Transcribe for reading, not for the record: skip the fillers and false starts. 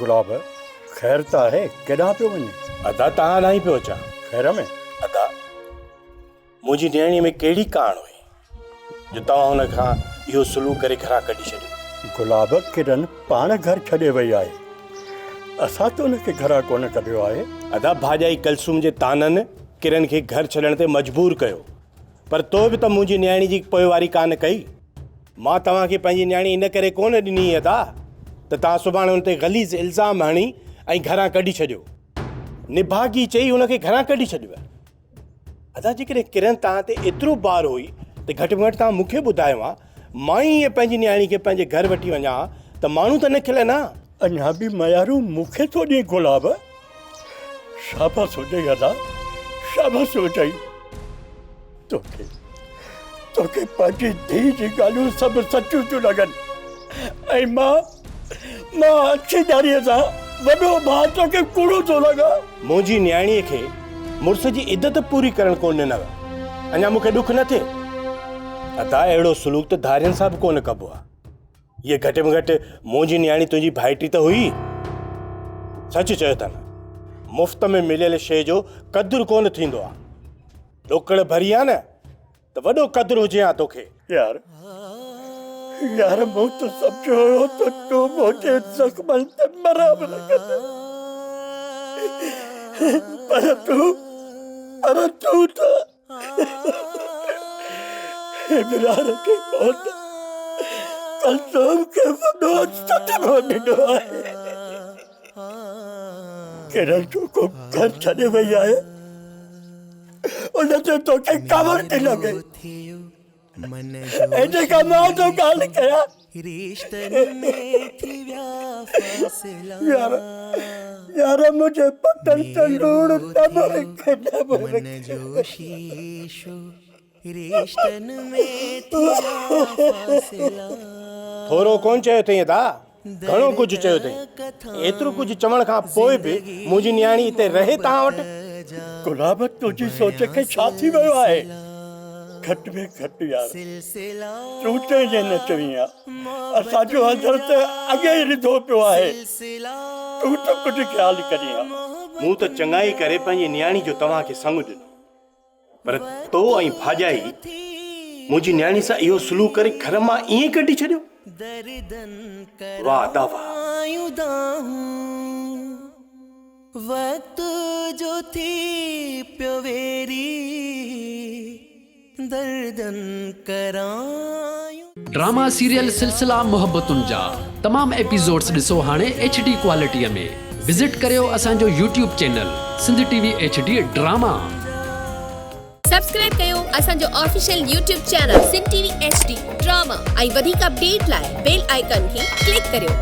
गुलाब ख़ैर त आहे, केॾां पियो वञे? अदा तव्हां न ई पियो अचां। ख़ैर में? अदा मुंहिंजी नियाणीअ में कहिड़ी कान हुई जो तव्हां हुन खां इहो सुलूक करे घरां कढी छॾियो? गुलाब किरन पाण घर छॾे वई आहे, असां त हुनखे घरां कोन कढियो आहे। अदा भाॼाई कलसूम जे ताननि किरन खे घर छॾण ते मजबूर कयो, पर तो बि त मुंहिंजी नियाणी जी पोइवारी कान कई। मां तव्हांखे पंहिंजी नियाणी इन करे कोन ॾिनी अदा त तव्हां सुभाणे हुन ते ग़लीज़ इल्ज़ाम हणी ऐं घरां कढी छॾियो। निभागी चई हुनखे घरां कढी छॾियो। अदा जेकॾहिं किरन तव्हां ते एतिरो बार हुई त घटि में घटि तव्हां मूंखे ॿुधायो आहे, मां ई ईअं पंहिंजी नियाणी खे पंहिंजे घर वठी वञा त माण्हू त न खिलनि हा। अञा बि मयारू मूंखे थो ॾिए गुलाब। शाबाश हुजे अदा, शाबाश हुजे। तोखे पंहिंजी धीउ जी ॻाल्हियूं सभु सचियूं थियूं लॻनि ऐं मां अखीदारीअ सां वॾो भाउ तोखे कूड़ो थो लॻा। मुंहिंजी नियाणीअ खे मुड़ुस जी इज़त पूरी करणु कोन ॾिनव, अञा मूंखे ॾुख न थिए? अदा अहिड़ो सुलूक त धारियुनि सां बि कोन कबो आहे। इहे घटि में घटि मुंहिंजी नियाणी तुंहिंजी भाइटी त हुई। सच चयो था न, मुफ़्त में मिलियल शइ जो क़दुरु कोन थींदो आहे। ॾोकड़ भरी आहे न त वॾो क़दुरु हुजे हा तोखे। यार मूं त सम्झो हुयो त तूं मुंहिंजे ज़ख्मनि ते मरहम लॻंदे, पर तूं त इमरान खे मौत, कलसूम खे वॾो सदमो ॾिनो आहे। किरन को घर छॾे वई आहे, उन ते तोखे ख़बर थी लॻे। जेका मां तो ॻाल्हि कयां, यार मुझे पतन ते लूण थोरो कोन चयो अथई अदा, घणो कुझु चयो अथई। एतिरो कुझु चवण खां पोइ बि मुंहिंजी नियाणी हिते रहे तव्हां वटि। गुलाब तुंहिंजी सोच खे छा थी वियो आहे? घटि में घटि यार तूं चइजे न चवीं आहे, असांजो हज़र त अॻे ई रिधो पियो आहे। तूं त कुझु ख़्यालु करीं आहे। मूं त चङाई करे पंहिंजी नियाणी जो तव्हांखे संग ॾिनो, पर तो ऐं भाॼाई मुंहिंजी नियाणी सां इहो सुलूक करे घर मां ईअं कढी छॾियो। वाह अदा वाह। वक्त जो थी पियो वेरी दर्दन करायूं। ड्रामा सीरियल सिलसिला मोहब्बतुनि जा तमाम एपिसोड्स ॾिसो हाणे HD क्वालिटीअ में। विज़िट करियो असांजो YouTube channel Sindh TV HD drama. Subscribe कयो असांजो official YouTube channel Sindh TV HD drama ऐं वधीक अपडेट लाइ बेल आइकन खे क्लिक करियो।